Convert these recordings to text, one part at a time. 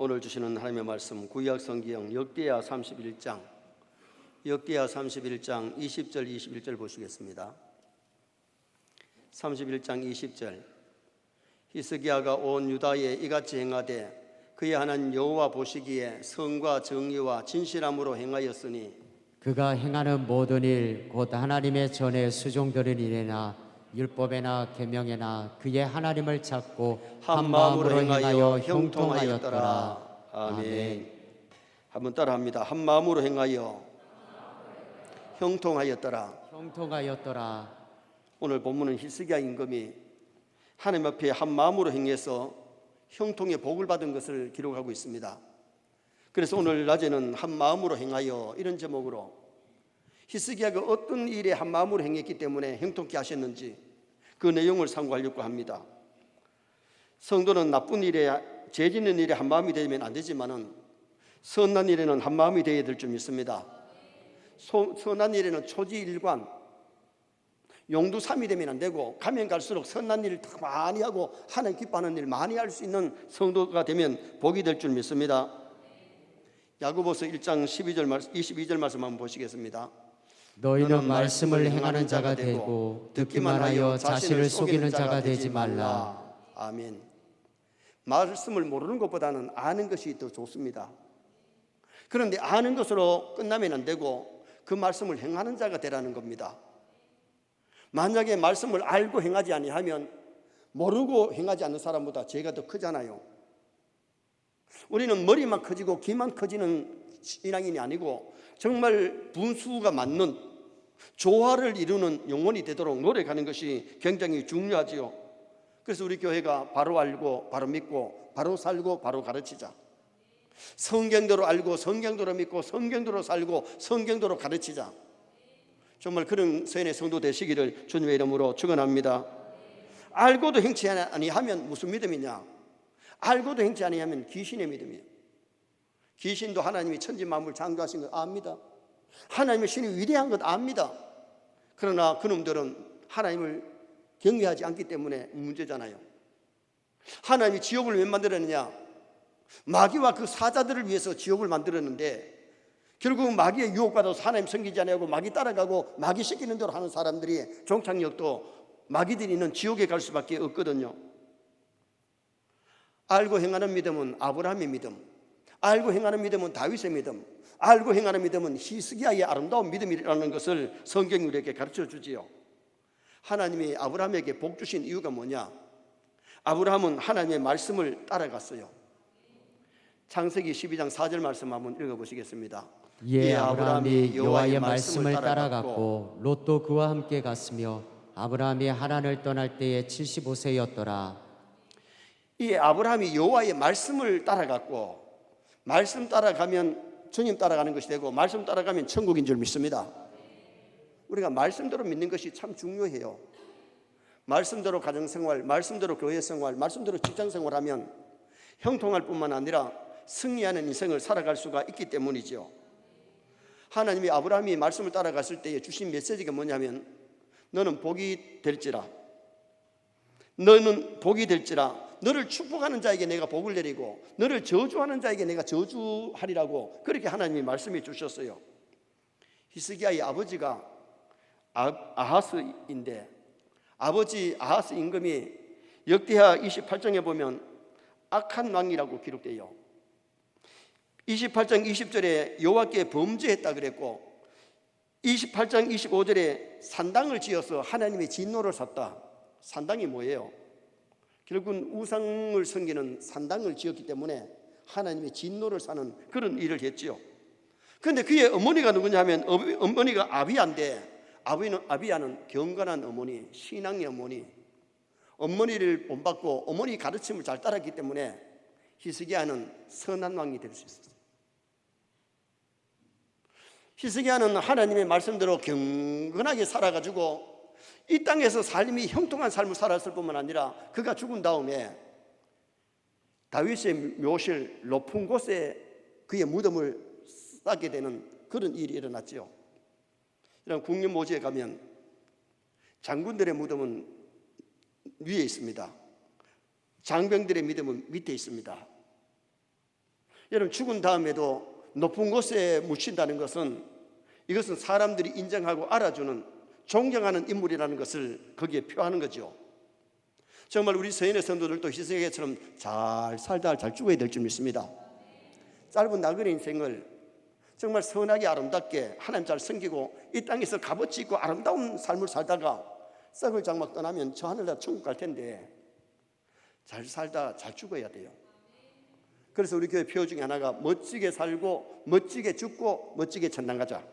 오늘 주시는 하나님의 말씀 구약 성경 역대하 31장 20절 21절 보시겠습니다. 31장 20절 히스기야가 온 유다에 이같이 행하되 그의 하나님 여호와 보시기에 성과 정의와 진실함으로 행하였으니 그가 행하는 모든 일 곧 하나님의 전에 수종들은 일에나 율법에나 계명에나 그의 하나님을 찾고 한 마음으로 행하여 형통하였더라. 아멘. 한번 따라합니다. 한 마음으로 행하여 형통하였더라. 형통하였더라. 오늘 본문은 히스기야 임금이 하나님 앞에 한 마음으로 행해서 형통의 복을 받은 것을 기록하고 있습니다. 그래서 오늘 낮에는 한 마음으로 행하여 이런 제목으로 히스기야가 어떤 일에 한 마음으로 행했기 때문에 형통케 하셨는지 그 내용을 상고하려고 합니다. 성도는 나쁜 일에 죄 짓는 일에 한 마음이 되면 안 되지만은 선한 일에는 한 마음이 되어야 될 줄 믿습니다. 선한 일에는 초지일관 용두삼이 되면 안 되고 가면 갈수록 선한 일을 더 많이 하고 하나님 기뻐하는 일 많이 할 수 있는 성도가 되면 복이 될 줄 믿습니다. 야고보서 1장 22절 말씀 한번 보시겠습니다. 너희는 말씀을 행하는 자가 되고 듣기만 하여 자신을 속이는 자가 되지 말라. 아멘. 말씀을 모르는 것보다는 아는 것이 더 좋습니다. 그런데 아는 것으로 끝나면 안 되고 그 말씀을 행하는 자가 되라는 겁니다. 만약에 말씀을 알고 행하지 아니하면 모르고 행하지 않는 사람보다 죄가 더 크잖아요. 우리는 머리만 커지고 귀만 커지는 신앙인이 아니고 정말 분수가 맞는 조화를 이루는 영혼이 되도록 노력하는 것이 굉장히 중요하지요. 그래서 우리 교회가 바로 알고 바로 믿고 바로 살고 바로 가르치자. 성경대로 알고 성경대로 믿고 성경대로 살고 성경대로 가르치자. 정말 그런 서연의 성도 되시기를 주님의 이름으로 축원합니다. 알고도 행치 아니하면 무슨 믿음이냐? 알고도 행치 아니하면 귀신의 믿음이에요. 귀신도 하나님이 천지 만물 창조하신 것 압니다. 하나님의 신이 위대한 것 압니다. 그러나 그놈들은 하나님을 경외하지 않기 때문에 문제잖아요. 하나님이 지옥을 왜 만들었느냐? 마귀와 그 사자들을 위해서 지옥을 만들었는데 결국 마귀의 유혹받아서 하나님 섬기지 않고 마귀 따라가고 마귀 시키는 대로 하는 사람들이 종착역도 마귀들이 있는 지옥에 갈 수밖에 없거든요. 알고 행하는 믿음은 아브라함의 믿음, 알고 행하는 믿음은 다윗의 믿음, 알고 행하는 믿음은 히스기야의 아름다운 믿음이라는 것을 성경이 우리에게 가르쳐 주지요. 하나님이 아브라함에게 복 주신 이유가 뭐냐? 아브라함은 하나님의 말씀을 따라갔어요. 창세기 12장 4절 말씀 한번 읽어보시겠습니다. 아브라함이 여호와의 말씀을 따라갔고 롯도 그와 함께 갔으며 아브라함이 하란을 떠날 때에 75세였더라. 이 아브라함이 여호와의 말씀을 따라갔고 말씀 따라가면 주님 따라가는 것이 되고 말씀 따라가면 천국인 줄 믿습니다. 우리가 말씀대로 믿는 것이 참 중요해요. 말씀대로 가정생활, 말씀대로 교회생활, 말씀대로 직장생활하면 형통할 뿐만 아니라 승리하는 인생을 살아갈 수가 있기 때문이죠. 하나님이 아브라함이 말씀을 따라갔을 때에 주신 메시지가 뭐냐면 너는 복이 될지라 너를 축복하는 자에게 내가 복을 내리고 너를 저주하는 자에게 내가 저주하리라고 그렇게 하나님이 말씀해 주셨어요. 히스기야의 아버지가 아하스인데 아버지 아하스 임금이 역대하 28장에 보면 악한 왕이라고 기록돼요. 28장 20절에 여호와께 범죄했다 그랬고 28장 25절에 산당을 지어서 하나님의 진노를 샀다. 산당이 뭐예요? 결국은 우상을 섬기는 산당을 지었기 때문에 하나님의 진노를 사는 그런 일을 했지요. 그런데 그의 어머니가 누구냐 하면 어머니가 아비야인데 아비야는 경건한 어머니, 신앙의 어머니, 어머니를 본받고 어머니 가르침을 잘 따랐기 때문에 히스기야는 선한 왕이 될 수 있었어요. 히스기야는 하나님의 말씀대로 경건하게 살아가지고 이 땅에서 삶이 형통한 삶을 살았을 뿐만 아니라 그가 죽은 다음에 다윗의 묘실 높은 곳에 그의 무덤을 쌓게 되는 그런 일이 일어났죠. 이런 국립모지에 가면 장군들의 무덤은 위에 있습니다. 장병들의 믿음은 밑에 있습니다. 여러분, 죽은 다음에도 높은 곳에 묻힌다는 것은 이것은 사람들이 인정하고 알아주는, 존경하는 인물이라는 것을 거기에 표하는 거죠. 정말 우리 서인의 성도들도 희석에처럼 잘 살다 잘 죽어야 될 줄 믿습니다. 짧은 나그네 인생을 정말 선하게 아름답게 하나님 잘 섬기고 이 땅에서 값어치 있고 아름다운 삶을 살다가 썩을 장막 떠나면 저 하늘나라 천국 갈 텐데 잘 살다 잘 죽어야 돼요. 그래서 우리 교회 표어 중에 하나가 멋지게 살고 멋지게 죽고 멋지게 천당 가자.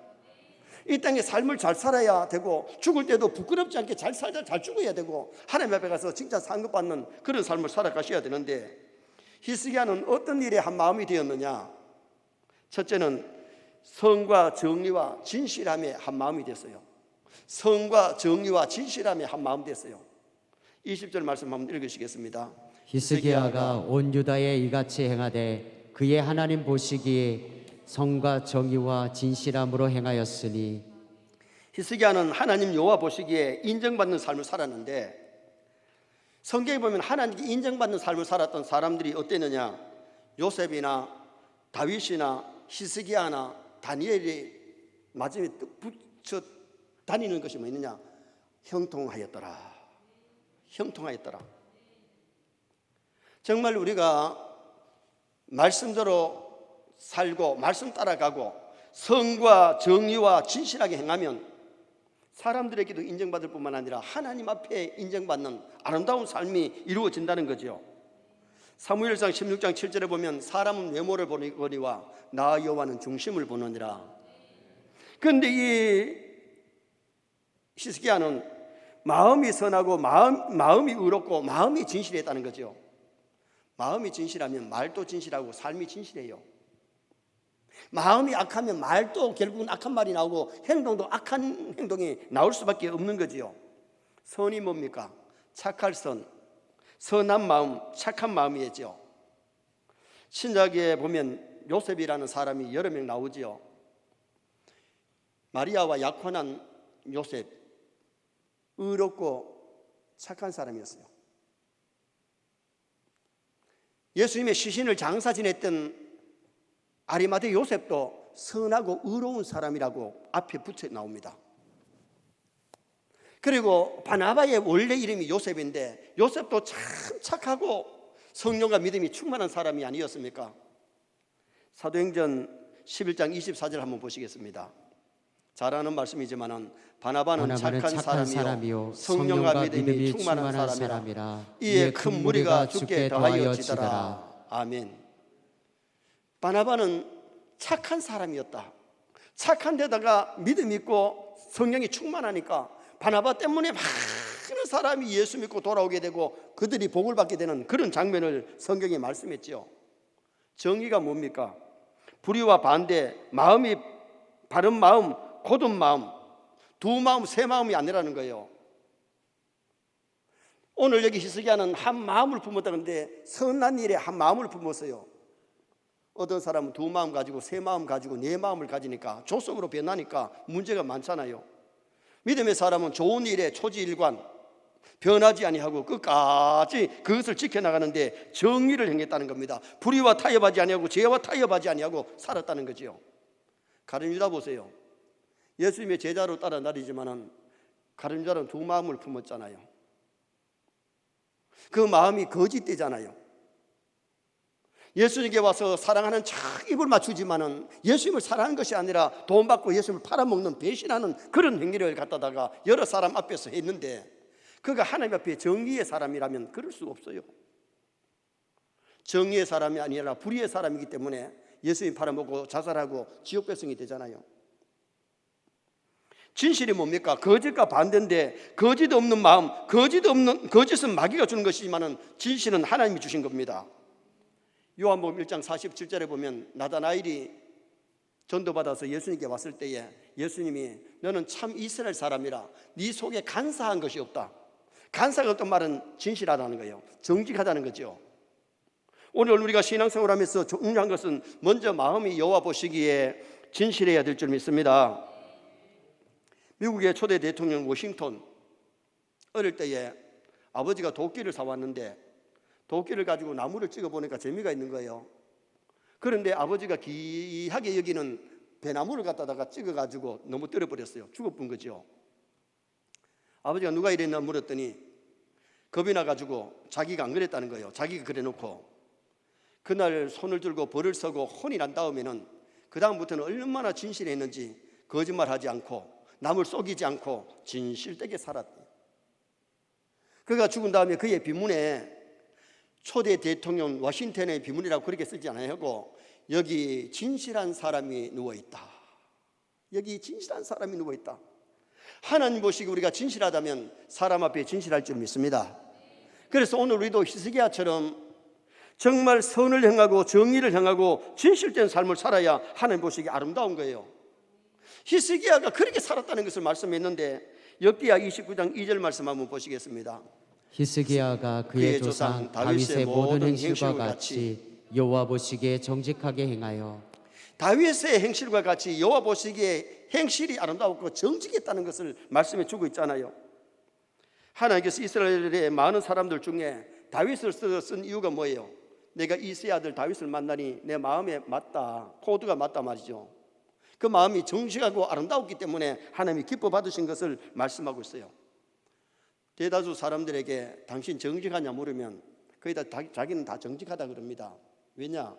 이 땅에 삶을 잘 살아야 되고 죽을 때도 부끄럽지 않게 잘 살다 잘 죽어야 되고 하나님 앞에 가서 진짜 상급받는 그런 삶을 살아가셔야 되는데, 히스기야는 어떤 일에 한 마음이 되었느냐? 첫째는 성과 정의와 진실함에 한 마음이 됐어요. 성과 정의와 진실함에 한 마음 됐어요. 20절 말씀 한번 읽으시겠습니다. 히스기야가 온 유다에 이같이 행하되 그의 하나님 보시기에 성과 정의와 진실함으로 행하였으니. 히스기야는 하나님 여호와 보시기에 인정받는 삶을 살았는데, 성경에 보면 하나님께 인정받는 삶을 살았던 사람들이 어땠느냐? 요셉이나 다윗이나 히스기야나 다니엘이 마지막에 붙여 다니는 것이 뭐 있느냐? 형통하였더라. 형통하였더라. 정말 우리가 말씀대로 살고 말씀 따라가고 성과 정의와 진실하게 행하면 사람들에게도 인정받을 뿐만 아니라 하나님 앞에 인정받는 아름다운 삶이 이루어진다는 거죠. 사무엘상 16장 7절에 보면 사람은 외모를 보거니와 나 여호와는 중심을 보느니라. 그런데 이 히스기야는 마음이 선하고 마음이 의롭고 마음이 진실했다는 거죠. 마음이 진실하면 말도 진실하고 삶이 진실해요. 마음이 악하면 말도 결국은 악한 말이 나오고 행동도 악한 행동이 나올 수밖에 없는 거지요. 선이 뭡니까? 착할 선, 선한 마음, 착한 마음이죠. 신약에 보면 요셉이라는 사람이 여러 명 나오지요. 마리아와 약혼한 요셉, 의롭고 착한 사람이었어요. 예수님의 시신을 장사 지냈던 아리마대 요셉도 선하고 의로운 사람이라고 앞에 붙여 나옵니다. 그리고 바나바의 원래 이름이 요셉인데 요셉도 참 착하고 성령과 믿음이 충만한 사람이 아니었습니까? 사도행전 11장 24절 한번 보시겠습니다. 잘 아는 말씀이지만 바나바는 착한 사람이요 성령과 믿음이 충만한 사람이라 이에 큰 무리가 주께 더하여지더라. 아멘. 바나바는 착한 사람이었다. 착한 데다가 믿음 있고 성령이 충만하니까 바나바 때문에 많은 사람이 예수 믿고 돌아오게 되고 그들이 복을 받게 되는 그런 장면을 성경에 말씀했죠. 정의가 뭡니까? 불의와 반대, 마음이 바른 마음, 곧은 마음, 두 마음, 세 마음이 아니라는 거예요. 오늘 여기 히스기야는 한 마음을 품었다는데 선한 일에 한 마음을 품었어요. 어떤 사람은 두 마음 가지고 세 마음 가지고 네 마음을 가지니까 조성으로 변하니까 문제가 많잖아요. 믿음의 사람은 좋은 일에 초지일관 변하지 아니하고 끝까지 그것을 지켜나가는데 정의를 행했다는 겁니다. 불의와 타협하지 아니하고 죄와 타협하지 아니하고 살았다는 거죠. 가룟 유다 보세요. 예수님의 제자로 따라 다니지만은 가룟 유다는 두 마음을 품었잖아요. 그 마음이 거짓되잖아요. 예수님께 와서 사랑하는 척 입을 맞추지만은 예수님을 사랑하는 것이 아니라 돈 받고 예수님을 팔아먹는 배신하는 그런 행위를 갖다다가 여러 사람 앞에서 했는데 그가 하나님 앞에 정의의 사람이라면 그럴 수 없어요. 정의의 사람이 아니라 불의의 사람이기 때문에 예수님 팔아먹고 자살하고 지옥 백성이 되잖아요. 진실이 뭡니까? 거짓과 반대인데 거짓 없는 마음, 거짓은 마귀가 주는 것이지만은 진실은 하나님이 주신 겁니다. 요한복음 1장 47절에 보면 나다나엘이 전도받아서 예수님께 왔을 때에 예수님이 너는 참 이스라엘 사람이라 네 속에 간사한 것이 없다. 간사가 없단 말은 진실하다는 거예요. 정직하다는 거죠. 오늘 우리가 신앙생활하면서 중요한 것은 먼저 마음이 여호와 보시기에 진실해야 될 줄 믿습니다. 미국의 초대 대통령 워싱턴 어릴 때에 아버지가 도끼를 사왔는데 도끼를 가지고 나무를 찍어보니까 재미가 있는 거예요. 그런데 아버지가 귀하게 여기는 배나무를 갖다가 찍어가지고 너무 떨어버렸어요. 죽어본 거죠. 아버지가 누가 이랬나 물었더니 겁이 나가지고 자기가 안 그랬다는 거예요. 자기가 그래놓고 그날 손을 들고 벌을 서고 혼이 난 다음에는 그 다음부터는 얼마나 진실했는지 거짓말하지 않고 남을 속이지 않고 진실되게 살았대요. 그가 죽은 다음에 그의 비문에 초대 대통령 워싱턴의 비문이라고 그렇게 쓰지 않아요 하고 여기 진실한 사람이 누워있다. 여기 진실한 사람이 누워있다. 하나님 보시기 우리가 진실하다면 사람 앞에 진실할 줄 믿습니다. 그래서 오늘 우리도 히스기야처럼 정말 선을 행하고 정의를 행하고 진실된 삶을 살아야 하나님 보시기 아름다운 거예요. 히스기야가 그렇게 살았다는 것을 말씀했는데 엽기야 29장 2절 말씀 한번 보시겠습니다. 히스기야가 그의 조상 다윗의 모든 행실과 같이 여호와 보시기에 정직하게 행하여 다윗의 행실과 같이 여호와 보시기에 행실이 아름다웠고 정직했다는 것을 말씀해 주고 있잖아요. 하나님께서 이스라엘의 많은 사람들 중에 다윗을 쓴 이유가 뭐예요? 내가 이새의 아들 다윗을 만나니 내 마음에 맞다, 코드가 맞다 말이죠. 그 마음이 정직하고 아름다웠기 때문에 하나님이 기뻐 받으신 것을 말씀하고 있어요. 대다수 사람들에게 당신 정직하냐 물으면 거의 다 자기는 다 정직하다 그럽니다. 왜냐?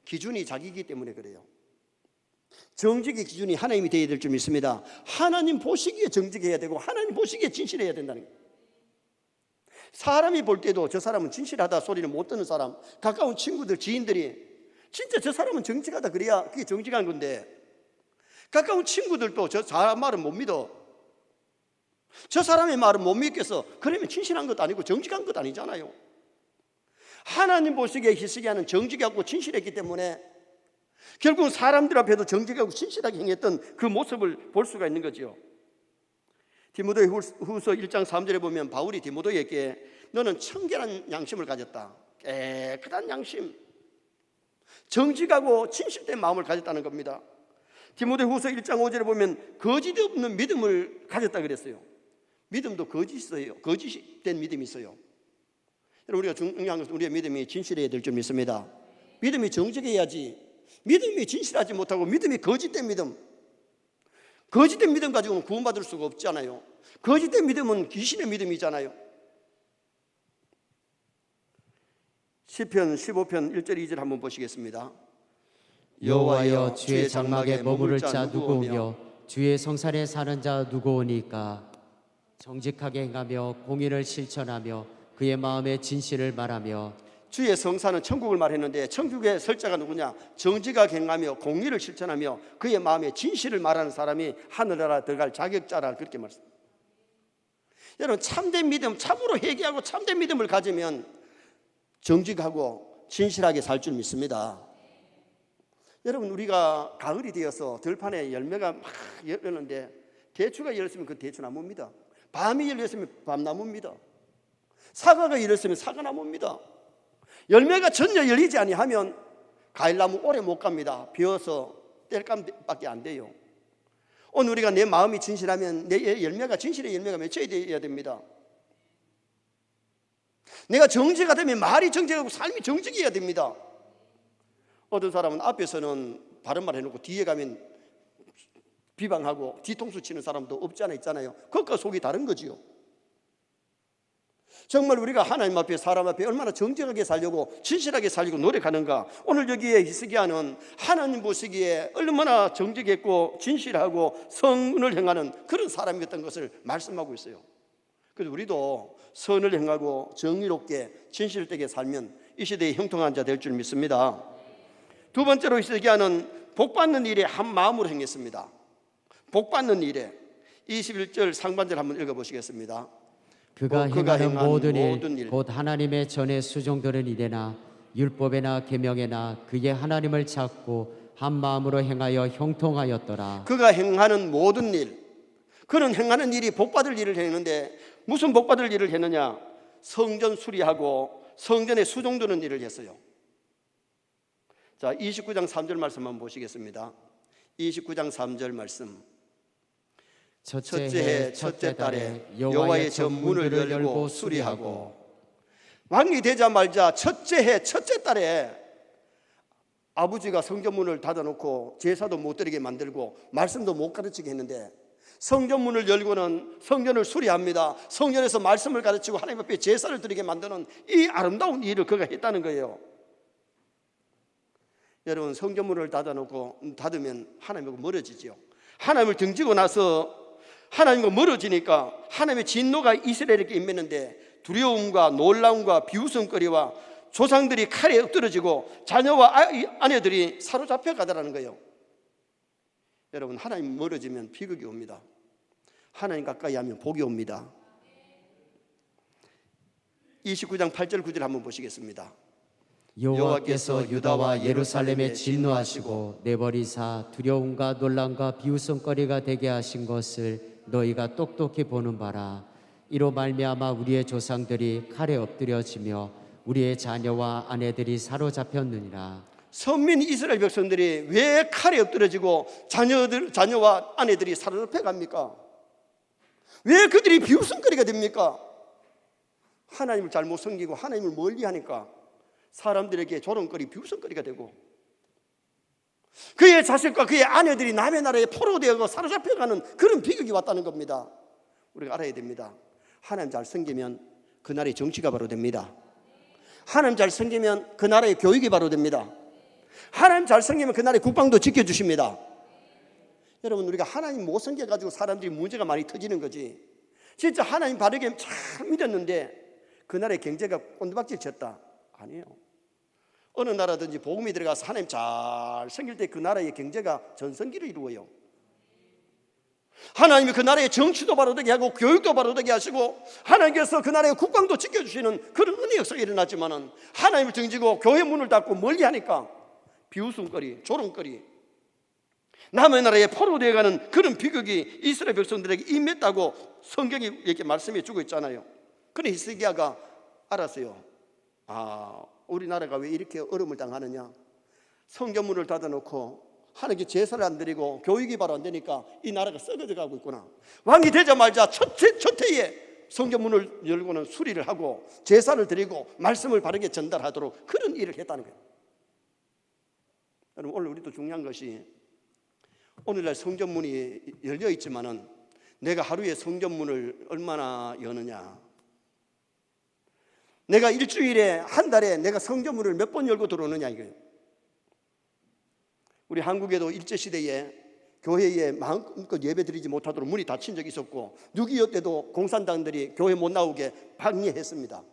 기준이 자기이기 때문에 그래요. 정직의 기준이 하나님이 되어야 될 줄 믿습니다. 하나님 보시기에 정직해야 되고 하나님 보시기에 진실해야 된다는 거예요. 사람이 볼 때도 저 사람은 진실하다 소리를 못 듣는 사람, 가까운 친구들, 지인들이 진짜 저 사람은 정직하다 그래야 그게 정직한 건데 가까운 친구들도 저 사람 말은 못 믿어. 저 사람의 말은 못 믿겠어. 그러면 진실한 것도 아니고 정직한 것도 아니잖아요. 하나님 보시기에 히스기야는 정직하고 진실했기 때문에 결국은 사람들 앞에도 정직하고 진실하게 행했던 그 모습을 볼 수가 있는 거죠. 디모데 후서 1장 3절에 보면 바울이 디모데에게 너는 청결한 양심을 가졌다. 깨끗한 양심, 정직하고 진실된 마음을 가졌다는 겁니다. 디모데 후서 1장 5절에 보면 거짓 없는 믿음을 가졌다 그랬어요. 믿음도 거짓된 믿음이 있어요. 우리가 중요한 것은 우리의 믿음이 진실해야 될 줄 믿습니다. 믿음이 정직해야지. 믿음이 진실하지 못하고 믿음이 거짓된 믿음, 거짓된 믿음 가지고는 구원받을 수가 없잖아요. 거짓된 믿음은 귀신의 믿음이잖아요. 시편 15편 1절 2절 한번 보시겠습니다. 여호와여 주의 장막에 머무를 자 누구오며 주의 성산에 사는 자 누구오니까. 정직하게 행하며 공의를 실천하며 그의 마음의 진실을 말하며. 주의 성산은 천국을 말했는데 천국의 설자가 누구냐? 정직하게 행하며 공의를 실천하며 그의 마음의 진실을 말하는 사람이 하늘나라 들어갈 자격자라 그렇게 말씀합니다. 여러분 참된 믿음, 참으로 회개하고 참된 믿음을 가지면 정직하고 진실하게 살 줄 믿습니다. 여러분 우리가 가을이 되어서 들판에 열매가 막 열렸는데 대추가 열렸으면 그 대추나무입니다. 밤이 열렸으면 밤나무입니다. 사과가 열렸으면 사과나무입니다. 열매가 전혀 열리지 아니하면 과일나무 오래 못 갑니다. 비어서 땔감밖에 안 돼요. 오늘 우리가 내 마음이 진실하면 내 열매가 진실의 열매가 맺혀야 됩니다. 내가 정직가 되면 말이 정직하고 삶이 정직해야 됩니다. 어떤 사람은 앞에서는 바른 말 해놓고 뒤에 가면 비방하고 뒤통수 치는 사람도 없지 않아 있잖아요. 그것과 속이 다른 거지요. 정말 우리가 하나님 앞에 사람 앞에 얼마나 정직하게 살려고 진실하게 살려고 노력하는가. 오늘 여기에 히스기야는 하나님 보시기에 얼마나 정직했고 진실하고 선을 행하는 그런 사람이었던 것을 말씀하고 있어요. 그래서 우리도 선을 행하고 정의롭게 진실되게 살면 이 시대의 형통한 자 될 줄 믿습니다. 두 번째로 히스기야는 복받는 일에 한 마음으로 행했습니다. 복받는 일에 21절 상반절 한번 읽어보시겠습니다. 그가 행하는 모든 일 곧 하나님의 전에 수종되는 일에나 율법에나 계명에나 그의 하나님을 찾고 한 마음으로 행하여 형통하였더라. 그가 행하는 모든 일, 그는 행하는 일이 복받을 일을 했는데 무슨 복받을 일을 했느냐? 성전 수리하고 성전에 수종되는 일을 했어요. 자, 29장 3절 말씀 한번 보시겠습니다. 29장 3절 말씀. 첫째 해 첫째 달에 여호와의 전 문을 열고 수리하고. 왕이 되자마자 첫째 해 첫째 달에 아버지가 성전문을 닫아놓고 제사도 못 드리게 만들고 말씀도 못 가르치게 했는데 성전문을 열고는 성전을 수리합니다. 성전에서 말씀을 가르치고 하나님 앞에 제사를 드리게 만드는 이 아름다운 일을 그가 했다는 거예요. 여러분, 성전문을 닫으면 하나님하고 멀어지죠. 하나님을 등지고 나서 하나님과 멀어지니까 하나님의 진노가 이스라엘에게 임했는데 두려움과 놀라움과 비웃음거리와 조상들이 칼에 엎드러지고 자녀와 아내들이 사로잡혀 가더라는 거예요. 여러분, 하나님 멀어지면 비극이 옵니다. 하나님 가까이 하면 복이 옵니다. 29장 8절 9절 한번 보시겠습니다. 여호와께서 유다와 예루살렘에 진노하시고 내버리사 두려움과 놀람과 비웃음거리가 되게 하신 것을 너희가 똑똑히 보는 바라. 이로 말미암아 우리의 조상들이 칼에 엎드려지며 우리의 자녀와 아내들이 사로잡혔느니라. 선민 이스라엘 백성들이 왜 칼에 엎드려지고 자녀와 아내들이 사로잡혀 갑니까? 왜 그들이 비웃음거리가 됩니까? 하나님을 잘못 섬기고 하나님을 멀리하니까 사람들에게 조롱거리, 비웃음거리가 되고 그의 자식과 그의 아내들이 남의 나라에 포로되어 사로잡혀가는 그런 비극이 왔다는 겁니다. 우리가 알아야 됩니다. 하나님 잘 섬기면 그 나라의 정치가 바로 됩니다. 하나님 잘 섬기면 그 나라의 교육이 바로 됩니다. 하나님 잘 섬기면 그 나라의 국방도 지켜주십니다. 여러분, 우리가 하나님 못 섬겨가지고 사람들이 문제가 많이 터지는 거지, 진짜 하나님 바르게 잘 믿었는데 그 나라의 경제가 꼰두박질 쳤다, 아니에요. 어느 나라든지 복음이 들어가서 하나님 잘 섬길 때 그 나라의 경제가 전성기를 이루어요. 하나님이 그 나라의 정치도 바로되게 하고 교육도 바로되게 하시고 하나님께서 그 나라의 국방도 지켜주시는 그런 은혜 역사가 일어났지만은 하나님을 등지고 교회 문을 닫고 멀리하니까 비웃음거리, 조롱거리, 남의 나라에 포로되어가는 그런 비극이 이스라엘 백성들에게 임했다고 성경이 이렇게 말씀해 주고 있잖아요. 그런데 히스기야가 알았어요. 우리나라가 왜 이렇게 어려움을 당하느냐, 성전문을 닫아놓고 하나님께 제사를 안 드리고 교육이 바로 안 되니까 이 나라가 썩어져 가고 있구나. 왕이 되자마자 첫 해에 성전문을 열고는 수리를 하고 제사를 드리고 말씀을 바르게 전달하도록 그런 일을 했다는 거예요. 여러분, 오늘 우리도 중요한 것이 오늘날 성전문이 열려 있지만은 내가 하루에 성전문을 얼마나 여느냐, 내가 일주일에 한 달에 내가 성전문을 몇 번 열고 들어오느냐 이거예요. 우리 한국에도 일제시대에 교회에 마음껏 예배드리지 못하도록 문이 닫힌 적이 있었고 6.25 때도 공산당들이 교회 못 나오게 방해했습니다.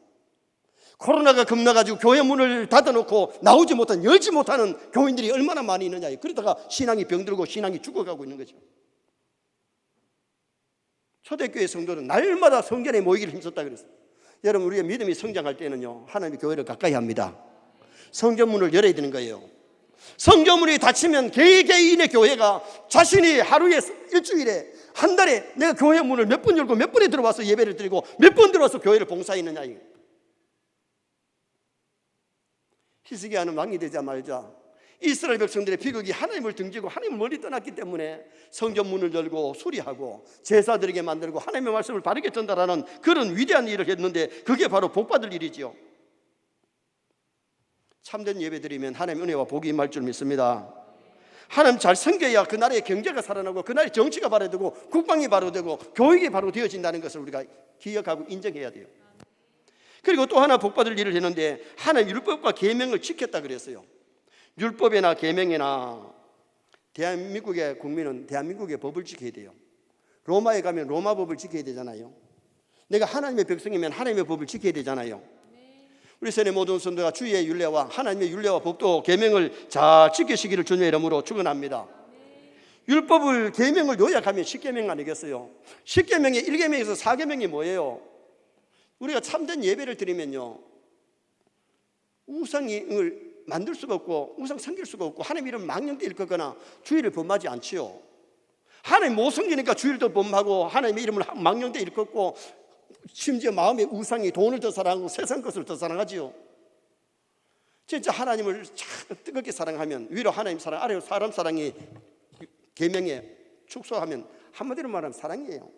코로나가 겁나가지고 교회 문을 닫아놓고 나오지 못한, 열지 못하는 교인들이 얼마나 많이 있느냐. 그러다가 신앙이 병들고 신앙이 죽어가고 있는 거죠. 초대교회 성도는 날마다 성전에 모이기를 힘썼다 그랬어요. 여러분, 우리의 믿음이 성장할 때는요, 하나님의 교회를 가까이 합니다. 성전문을 열어야 되는 거예요. 성전문이 닫히면 개개인의 교회가 자신이 하루에, 일주일에, 한 달에 내가 교회 문을 몇 번 열고 몇 번에 들어와서 예배를 드리고 몇 번 들어와서 교회를 봉사했느냐. 히스기야는 왕이 되자마자 이스라엘 백성들의 비극이 하나님을 등지고 하나님을 멀리 떠났기 때문에 성전문을 열고 수리하고 제사드리게 만들고 하나님의 말씀을 바르게 전달하는 그런 위대한 일을 했는데 그게 바로 복받을 일이지요. 참된 예배 드리면 하나님의 은혜와 복이 임할 줄 믿습니다. 하나님 잘 섬겨야 그 나라의 경제가 살아나고 그 나라의 정치가 바로 되고 국방이 바로 되고 교육이 바로 되어진다는 것을 우리가 기억하고 인정해야 돼요. 그리고 또 하나 복받을 일을 했는데 하나님 율법과 계명을 지켰다 그랬어요. 율법이나 계명이나 대한민국의 국민은 대한민국의 법을 지켜야 돼요. 로마에 가면 로마 법을 지켜야 되잖아요. 내가 하나님의 백성이면 하나님의 법을 지켜야 되잖아요. 우리 세례 모든 성도가 주의 율례와 하나님의 율례와 법도 계명을 잘 지키시기를 주님의 이름으로 축원합니다. 율법을 계명을 요약하면 10계명 아니겠어요? 10계명의 1계명에서 4계명이 뭐예요? 우리가 참된 예배를 드리면요, 우상을 만들 수가 없고 우상 섬길 수가 없고 하나님 이름 망령되 일컫거나 주의를 범하지 않지요. 하나님 못 섬기니까 주의를 범하고 하나님의 이름을 망령되 일컫고 심지어 마음의 우상이 돈을 더 사랑하고 세상 것을 더 사랑하지요. 진짜 하나님을 참 뜨겁게 사랑하면 위로 하나님 사랑, 아래로 사람 사랑이 계명에 축소하면 한마디로 말하면 사랑이에요.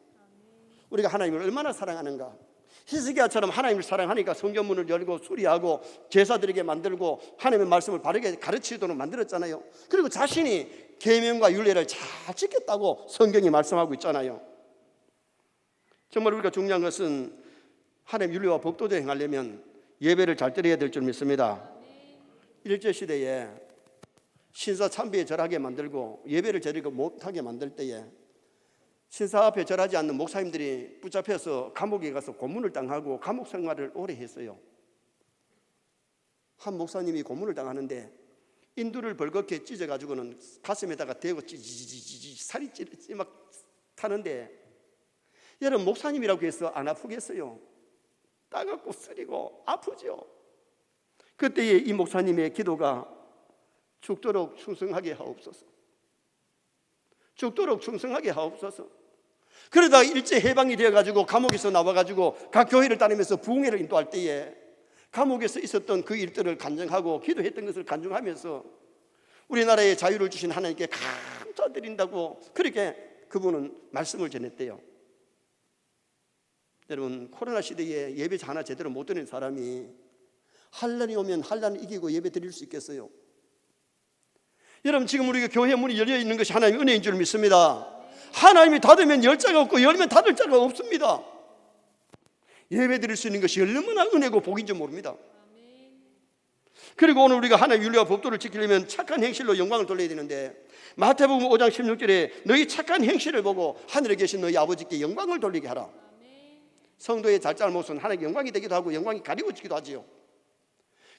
우리가 하나님을 얼마나 사랑하는가. 히스기야처럼 하나님을 사랑하니까 성전문을 열고 수리하고 제사드리게 만들고 하나님의 말씀을 바르게 가르치도록 만들었잖아요. 그리고 자신이 계명과 율례를 잘 지켰다고 성경이 말씀하고 있잖아요. 정말 우리가 중요한 것은 하나님 율례와 법도를 행하려면 예배를 잘 드려야 될 줄 믿습니다. 일제시대에 신사 참배에 절하게 만들고 예배를 드리고 못하게 만들 때에 신사 앞에 절하지 않는 목사님들이 붙잡혀서 감옥에 가서 고문을 당하고 감옥 생활을 오래 했어요. 한 목사님이 고문을 당하는데 인두를 벌겋게 찢어가지고는 가슴에다가 대고 찌지지지지 살이 찌 막 타는데, 여러분 목사님이라고 해서 안 아프겠어요? 따갑고 쓰리고 아프죠. 그때에 이 목사님의 기도가 죽도록 충성하게 하옵소서, 죽도록 충성하게 하옵소서. 그러다가 일제 해방이 되어가지고 감옥에서 나와가지고 각 교회를 다니면서 부흥회를 인도할 때에 감옥에서 있었던 그 일들을 간증하고 기도했던 것을 간증하면서 우리나라에 자유를 주신 하나님께 감사드린다고 그렇게 그분은 말씀을 전했대요. 여러분, 코로나 시대에 예배 하나 제대로 못 드리는 사람이 환란이 오면 환란을 이기고 예배 드릴 수 있겠어요? 여러분, 지금 우리가 교회 문이 열려 있는 것이 하나님의 은혜인 줄 믿습니다. 하나님이 닫으면 열 자가 없고 열면 닫을 자가 없습니다. 예배 드릴 수 있는 것이 얼마나 은혜고 복인 줄 모릅니다. 그리고 오늘 우리가 하나님의 율례와 법도를 지키려면 착한 행실로 영광을 돌려야 되는데, 마태복음 5장 16절에 너희 착한 행실을 보고 하늘에 계신 너희 아버지께 영광을 돌리게 하라. 성도의 잘잘못은 하나님께 영광이 되기도 하고 영광이 가리워지기도 하지요.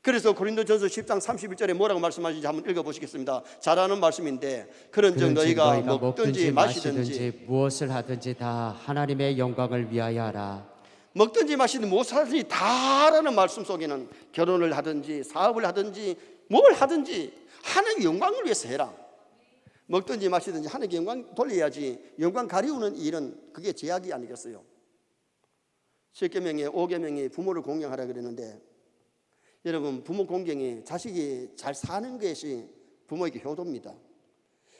그래서 고린도전서 10장 31절에 뭐라고 말씀하시는지 한번 읽어보시겠습니다. 잘 아는 말씀인데, 그런즉 너희가 먹든지 마시든지 무엇을 하든지 다 하나님의 영광을 위하여 하라. 먹든지 마시든지 무엇을 하든지 다라는 말씀 속에는 결혼을 하든지 사업을 하든지 뭘 하든지 하나님의 영광을 위해서 해라. 먹든지 마시든지 하나님께 영광 돌려야지 영광 가리우는 일은 그게 제약이 아니겠어요? 10계명에 5계명이 부모를 공경하라 그랬는데, 여러분 부모 공경이 자식이 잘 사는 것이 부모에게 효도입니다.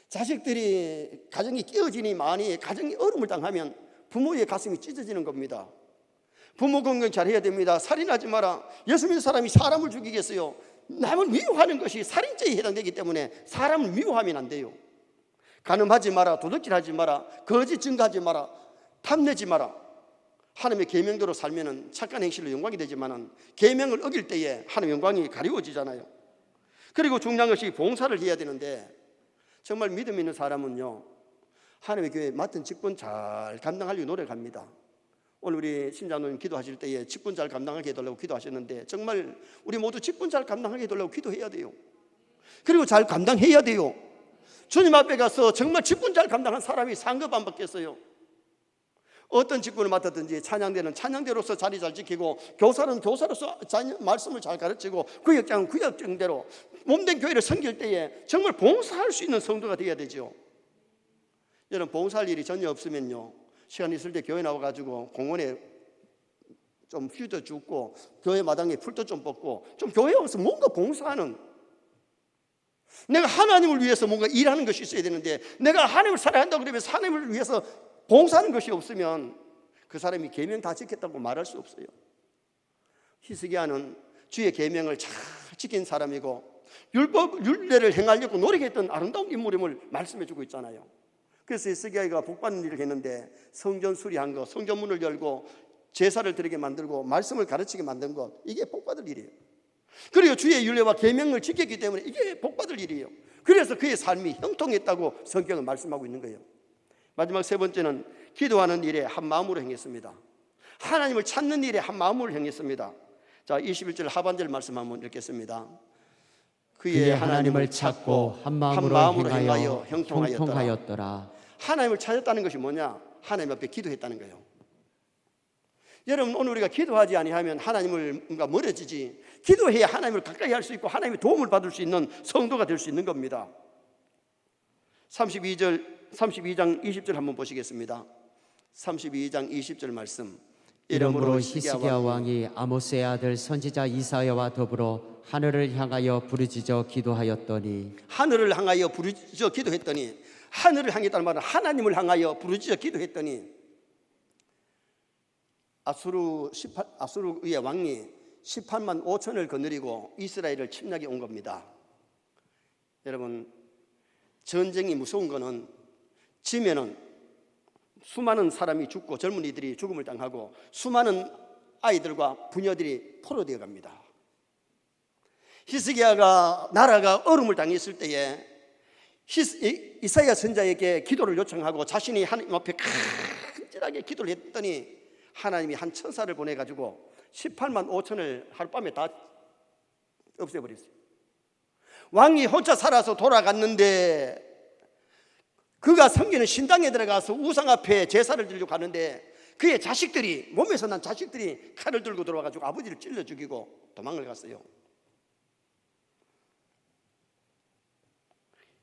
자식들이 가정이 깨어지니 많이 가정이 어려움을 당하면 부모의 가슴이 찢어지는 겁니다. 부모 공경 잘해야 됩니다. 살인하지 마라. 예수 믿는 사람이 사람을 죽이겠어요? 남을 미워하는 것이 살인죄에 해당되기 때문에 사람을 미워하면 안 돼요. 간음하지 마라. 도둑질하지 마라. 거짓 증거하지 마라. 탐내지 마라. 하나님의 계명대로 살면은 착한 행실로 영광이 되지만은 계명을 어길 때에 하나님의 영광이 가리워지잖아요. 그리고 중요한 것이 봉사를 해야 되는데, 정말 믿음 있는 사람은요 하나님의 교회에 맡은 직분 잘 감당하려고 노력합니다. 오늘 우리 신장로님 기도하실 때에 직분 잘 감당하게 해달라고 기도하셨는데, 정말 우리 모두 직분 잘 감당하게 해달라고 기도해야 돼요. 그리고 잘 감당해야 돼요. 주님 앞에 가서 정말 직분 잘 감당한 사람이 상급 안 받겠어요? 어떤 직분을 맡았든지 찬양대는 찬양대로서 자리 잘 지키고, 교사는 교사로서 말씀을 잘 가르치고, 구역장은 구역장대로 몸된 교회를 섬길 때에 정말 봉사할 수 있는 성도가 되어야 되죠. 여러분, 봉사할 일이 전혀 없으면요 시간 있을 때 교회 나와가지고 공원에 좀 휴도 죽고 교회 마당에 풀도 좀 뽑고 좀 교회에 와서 뭔가 봉사하는, 내가 하나님을 위해서 뭔가 일하는 것이 있어야 되는데, 내가 하나님을 사랑한다고 그러면서 하나님을 위해서 봉사하는 것이 없으면 그 사람이 계명 다 지켰다고 말할 수 없어요. 히스기야는 주의 계명을 잘 지킨 사람이고 율례를 행하려고 노력했던 아름다운 인물임을 말씀해 주고 있잖아요. 그래서 히스기야가 복받는 일을 했는데, 성전 수리한 것, 성전문을 열고 제사를 드리게 만들고 말씀을 가르치게 만든 것, 이게 복받을 일이에요. 그리고 주의 율례와 계명을 지켰기 때문에 이게 복받을 일이에요. 그래서 그의 삶이 형통했다고 성경은 말씀하고 있는 거예요. 마지막 세 번째는 기도하는 일에 한 마음으로 행했습니다. 하나님을 찾는 일에 한 마음으로 행했습니다. 자, 21절 하반절 말씀 한번 읽겠습니다. 그의 하나님을 찾고 한 마음으로 행하여 형통하였더라. 하나님을 찾았다는 것이 뭐냐? 하나님 앞에 기도했다는 거예요. 여러분, 오늘 우리가 기도하지 아니하면 하나님을 뭔가 멀어지지, 기도해야 하나님을 가까이 할 수 있고 하나님의 도움을 받을 수 있는 성도가 될 수 있는 겁니다. 32장 20절 한번 보시겠습니다. 32장 20절 말씀. 이러므로 히스기야 왕이 아모스의 아들 선지자 이사야와 더불어 하늘을 향하여 부르짖어 기도하였더니, 하늘을 향하여 부르짖어 기도했더니, 하늘을 향했다는 말은 하나님을 향하여 부르짖어 기도했더니, 아수르의 왕이 18만 5천을 거느리고 이스라엘을 침략해 온 겁니다. 여러분, 전쟁이 무서운 거는 지면은 수많은 사람이 죽고 젊은이들이 죽음을 당하고 수많은 아이들과 부녀들이 포로되어 갑니다. 히스기야가 나라가 어려움을 당했을 때에 이사야 선지자에게 기도를 요청하고 자신이 하나님 앞에 간절하게 기도를 했더니 하나님이 한 천사를 보내가지고 18만 5천을 하룻밤에 다 없애버렸어요. 왕이 혼자 살아서 돌아갔는데 그가 섬기는 신당에 들어가서 우상 앞에 제사를 드리려고 가는데 그의 자식들이, 몸에서 난 자식들이 칼을 들고 들어와가지고 아버지를 찔러 죽이고 도망을 갔어요.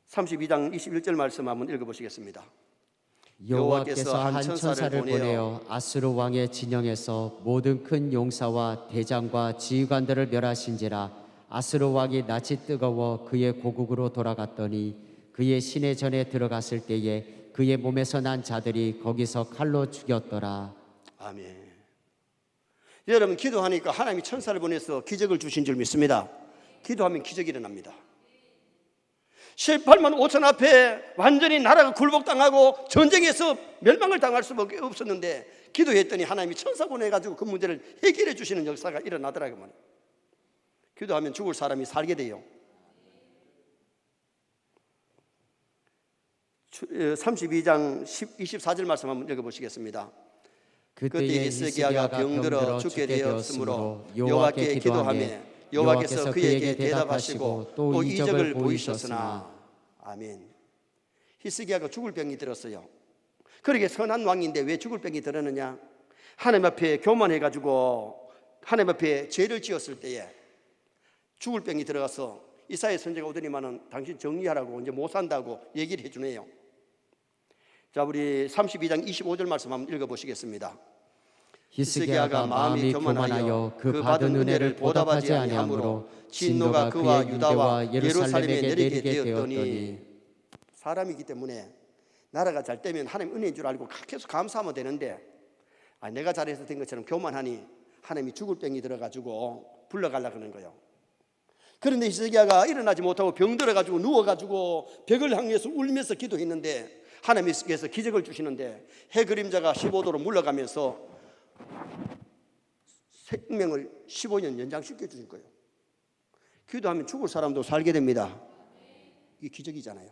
32장 21절 말씀 한번 읽어보시겠습니다. 여호와께서 한 천사를 보내어 아수르 왕의 진영에서 모든 큰 용사와 대장과 지휘관들을 멸하신지라. 아수르 왕이 낯이 뜨거워 그의 고국으로 돌아갔더니 그의 시내 전에 들어갔을 때에 그의 몸에서 난 자들이 거기서 칼로 죽였더라. 아멘. 여러분, 기도하니까 하나님이 천사를 보내서 기적을 주신 줄 믿습니다. 기도하면 기적이 일어납니다. 18만 5천 앞에 완전히 나라가 굴복당하고 전쟁에서 멸망을 당할 수밖에 없었는데 기도했더니 하나님이 천사 보내가지고 그 문제를 해결해 주시는 역사가 일어나더라고요. 기도하면 죽을 사람이 살게 돼요. 32장 24절 말씀 한번 읽어보시겠습니다. 그때 히스기야가 병들어 죽게 되었으므로 여호와께 기도하며 여호와께서 그에게 대답하시고 또 이적을 보이셨으나. 아멘. 히스기야가 죽을 병이 들었어요. 그러게 선한 왕인데 왜 죽을 병이 들었느냐? 하나님 앞에 교만해가지고 하나님 앞에 죄를 지었을 때에 죽을 병이 들어가서 이사야 선지자가 오더니만은 당신 정리하라고 이제 못 산다고 얘기를 해주네요. 자, 우리 32장 25절 말씀 한번 읽어보시겠습니다. 히스기야가 마음이 교만하여 그 받은 은혜를 보답하지 아니하므로 진노가 그와 유다와 예루살렘에 내리게 되었더니. 사람이기 때문에 나라가 잘 되면 하나님 은혜인 줄 알고 계속 감사하면 되는데 내가 잘해서 된 것처럼 교만하니 하나님이 죽을 병이 들어가지고 불러가려고 하는 거예요. 그런데 히스기야가 일어나지 못하고 병들어가지고 누워가지고 벽을 향해서 울면서 기도했는데 하나님께서 기적을 주시는데 해 그림자가 15도로 물러가면서 생명을 15년 연장시켜 주신 거예요. 기도하면 죽을 사람도 살게 됩니다. 이게 기적이잖아요.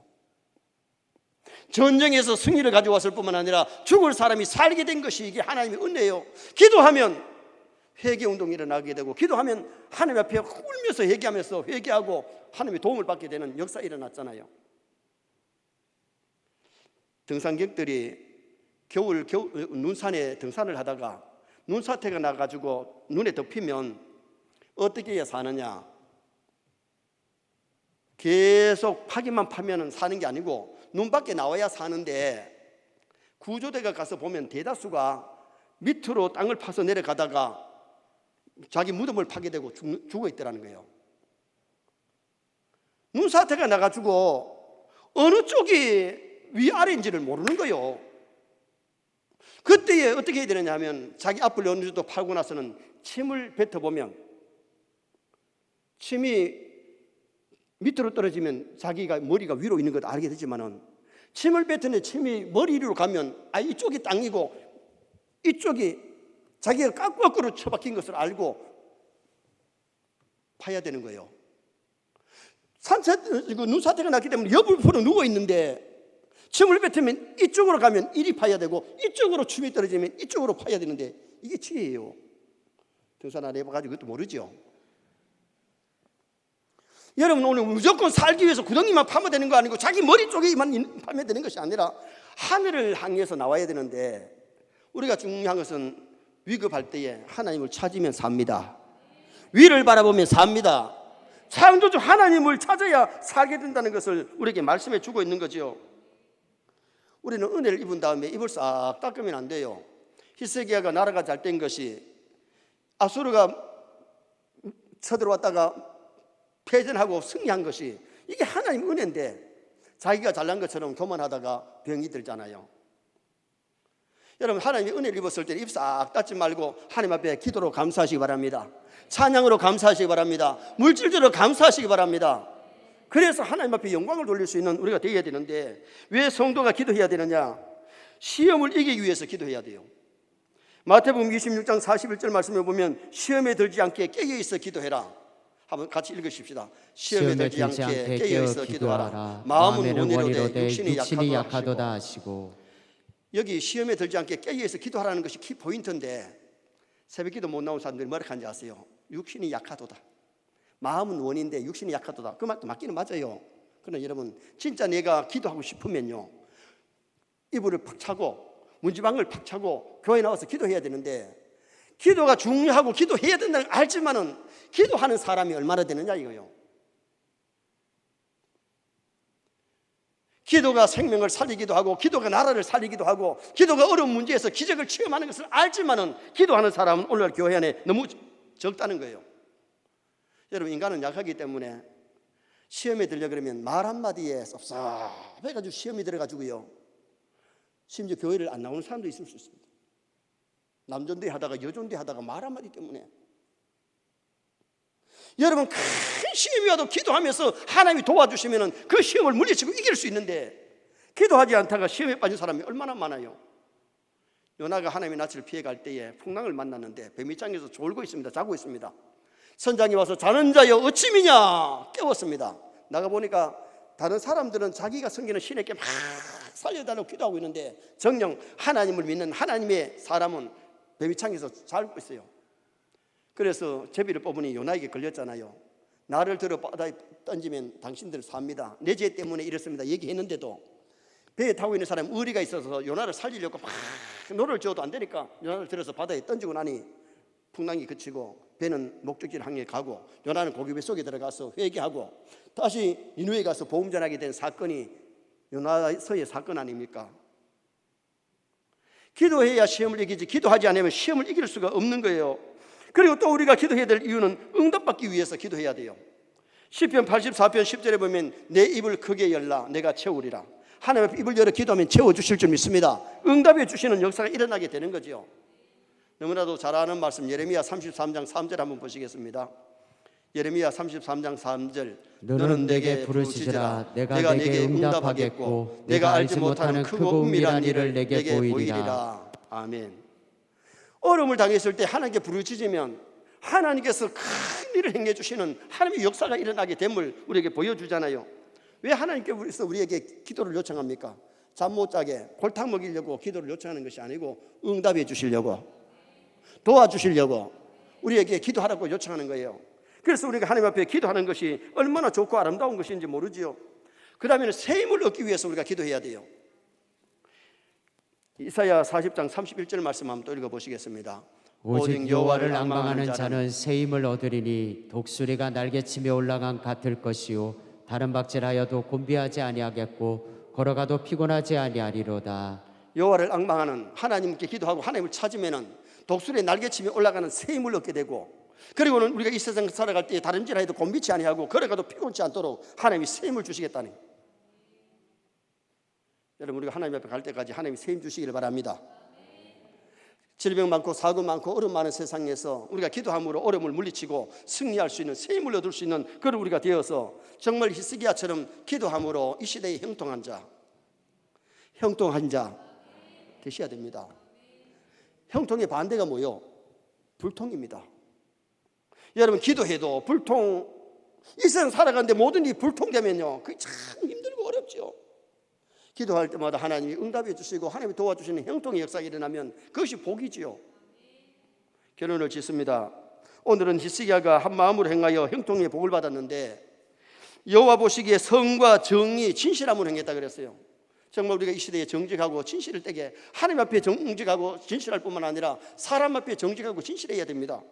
전쟁에서 승리를 가져왔을 뿐만 아니라 죽을 사람이 살게 된 것이 이게 하나님의 은혜예요. 기도하면 회개운동이 일어나게 되고 기도하면 하나님 앞에 울면서 회개하면서 회개하고 하나님의 도움을 받게 되는 역사가 일어났잖아요. 등산객들이 겨울 눈산에 등산을 하다가 눈사태가 나가지고 눈에 덮이면 어떻게 해야 사느냐? 계속 파기만 파면 사는 게 아니고 눈 밖에 나와야 사는데 구조대가 가서 보면 대다수가 밑으로 땅을 파서 내려가다가 자기 무덤을 파게 되고 죽어 있더라는 거예요. 눈사태가 나가지고 어느 쪽이 위아래인지를 모르는 거예요. 그때에 어떻게 해야 되느냐 하면 자기 앞을 어느 정도 파고 나서는 침을 뱉어보면 침이 밑으로 떨어지면 자기가 머리가 위로 있는 걸 알게 되지만은 침을 뱉으니 침이 머리 위로 가면 이쪽이 땅이고 이쪽이 자기가 거꾸로 처박힌 것을 알고 파야 되는 거예요. 눈사태가 났기 때문에 옆으로 누워 있는데 침을 뱉으면 이쪽으로 가면 이리 파야 되고 이쪽으로 침이 떨어지면 이쪽으로 파야 되는데 이게 지혜예요. 등산 안 해봐가지고 그것도 모르죠. 여러분, 오늘 무조건 살기 위해서 구덩이만 파면 되는 거 아니고 자기 머리 쪽에만 파면 되는 것이 아니라 하늘을 향해서 나와야 되는데 우리가 중요한 것은 위급할 때에 하나님을 찾으면 삽니다. 위를 바라보면 삽니다. 창조주 하나님을 찾아야 살게 된다는 것을 우리에게 말씀해 주고 있는 거죠. 우리는 은혜를 입은 다음에 입을 싹 닦으면 안 돼요. 히스기야가 나라가 잘 된 것이 아수르가 쳐들어왔다가 패전하고 승리한 것이 이게 하나님 은혜인데 자기가 잘난 것처럼 교만하다가 병이 들잖아요. 여러분, 하나님이 은혜를 입었을 때 입 싹 닫지 말고 하나님 앞에 기도로 감사하시기 바랍니다. 찬양으로 감사하시기 바랍니다. 물질적으로 감사하시기 바랍니다. 그래서 하나님 앞에 영광을 돌릴 수 있는 우리가 되어야 되는데, 왜 성도가 기도해야 되느냐? 시험을 이기기 위해서 기도해야 돼요. 마태복음 26장 41절 말씀에 보면 시험에 들지 않게 깨어있어 기도해라. 한번 같이 읽으십시다. 시험에 들지 않게 깨어있어 기도하라. 마음은 원이로되 육신이 약하도다 하시고. 여기 시험에 들지 않게 깨어있어 기도하라는 것이 키 포인트인데, 새벽기도 못 나온 사람들이 뭐라 하는지 아세요? 육신이 약하도다. 마음은 원인데 육신이 약하도다. 그 말도 맞기는 맞아요. 그러나 여러분, 진짜 내가 기도하고 싶으면요, 이불을 팍 차고 문지방을 팍 차고 교회 나와서 기도해야 되는데, 기도가 중요하고 기도해야 된다는 걸 알지만은 기도하는 사람이 얼마나 되느냐 이거요. 기도가 생명을 살리기도 하고 기도가 나라를 살리기도 하고 기도가 어려운 문제에서 기적을 체험하는 것을 알지만은 기도하는 사람은 오늘 교회 안에 너무 적다는 거예요. 여러분, 인간은 약하기 때문에 시험에 들려 그러면 말 한마디에 섭섭해가지고 시험이 들어가지고요, 심지어 교회를 안 나오는 사람도 있을 수 있습니다. 남존대 하다가 여존대 하다가 말 한마디 때문에. 여러분, 큰 시험이 와도 기도하면서 하나님이 도와주시면 그 시험을 물리치고 이길 수 있는데, 기도하지 않다가 시험에 빠진 사람이 얼마나 많아요. 요나가 하나님의 낯을 피해갈 때에 풍랑을 만났는데 뱀이장에서 졸고 있습니다. 자고 있습니다. 선장이 와서 자는 자여 어찌 미냐 깨웠습니다. 나가보니까 다른 사람들은 자기가 섬기는 신에게 막 살려달라고 기도하고 있는데, 정녕 하나님을 믿는 하나님의 사람은 뱀이창에서 자고 있어요. 그래서 제비를 뽑으니 요나에게 걸렸잖아요. 나를 들어 바다에 던지면 당신들 삽니다. 내 죄 때문에 이렇습니다 얘기했는데도 배에 타고 있는 사람이 의리가 있어서 요나를 살리려고 막 노를 저어도 안 되니까 요나를 들어서 바다에 던지고 나니 풍랑이 그치고 배는 목적지를 향해 가고, 요나는 고기 뱃속에 들어가서 회개하고 다시 니느웨에 가서 복음 전하게 된 사건이 요나서의 사건 아닙니까? 기도해야 시험을 이기지, 기도하지 않으면 시험을 이길 수가 없는 거예요. 그리고 또 우리가 기도해야 될 이유는 응답받기 위해서 기도해야 돼요. 시편 84편 10절에 보면 내 입을 크게 열라 내가 채우리라. 하나님 앞에 입을 열어 기도하면 채워주실 줄 믿습니다. 응답해 주시는 역사가 일어나게 되는 거죠. 너무나도 잘 아는 말씀, 예레미야 33장 3절 한번 보시겠습니다. 예레미야 33장 3절, 너는 내게 부르짖으라 내가 내게 응답하겠고 내가 알지 못하는 크고 은밀한 일을 내게 보이리라. 아멘. 어려움을 당했을 때 하나님께 부르짖으면 하나님께서 큰 일을 행해 주시는 하나님의 역사가 일어나게 됨을 우리에게 보여주잖아요. 왜 하나님께서 우리에게 기도를 요청합니까? 잠 못 자게 골탕 먹이려고 기도를 요청하는 것이 아니고 응답해 주시려고, 도와주시려고 우리에게 기도하라고 요청하는 거예요. 그래서 우리가 하나님 앞에 기도하는 것이 얼마나 좋고 아름다운 것인지 모르지요. 그 다음에는 새 힘을 얻기 위해서 우리가 기도해야 돼요. 이사야 40장 31절 말씀 한번 또 읽어보시겠습니다. 오직 여호와를 앙망하는 자는 새 힘을 얻으리니 독수리가 날개치며 올라간 같을 것이요 다른 박질하여도 곤비하지 아니하겠고 걸어가도 피곤하지 아니하리로다. 여호와를 앙망하는, 하나님께 기도하고 하나님을 찾으면은 독수리의 날개치며 올라가는 새 힘을 얻게 되고, 그리고는 우리가 이 세상 살아갈 때 다른 질 하여도 곤비치 아니하고 걸어가도 피곤치 않도록 하나님이 새 힘을 주시겠다니. 여러분, 우리가 하나님 앞에 갈 때까지 하나님이 새 힘 주시기를 바랍니다. 질병 많고 사고 많고 어려움 많은 세상에서 우리가 기도함으로 어려움을 물리치고 승리할 수 있는 새 힘을 얻을 수 있는 그런 우리가 되어서 정말 히스기야처럼 기도함으로 이 시대의 형통한 자 되셔야 됩니다. 형통의 반대가 뭐요? 불통입니다. 여러분, 기도해도 불통, 이 세상 살아가는데 모든 일이 불통되면요, 그게 참 힘들고 어렵죠. 기도할 때마다 하나님이 응답해 주시고 하나님이 도와주시는 형통의 역사가 일어나면 그것이 복이지요. 결론을 짓습니다. 오늘은 히스기야가 한 마음으로 행하여 형통의 복을 받았는데, 여호와 보시기에 성과 정의, 진실함으로 행했다 그랬어요. 정말 우리가 이 시대에 정직하고 진실을 떼게 하나님 앞에 정직하고 진실할 뿐만 아니라 사람 앞에 정직하고 진실해야 됩니다.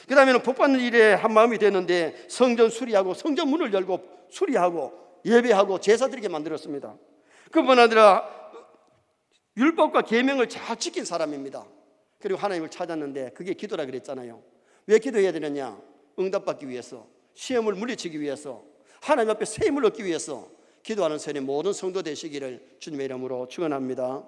그 다음에는 복받는 일에 한 마음이 되는데 성전 수리하고 성전 문을 열고 수리하고 예배하고 제사 드리게 만들었습니다. 그뿐 아니라 율법과 계명을 잘 지킨 사람입니다. 그리고 하나님을 찾았는데 그게 기도라 그랬잖아요. 왜 기도해야 되느냐? 응답받기 위해서, 시험을 물리치기 위해서, 하나님 앞에 새 힘을 얻기 위해서 기도하는 선의 모든 성도 되시기를 주님의 이름으로 축원합니다.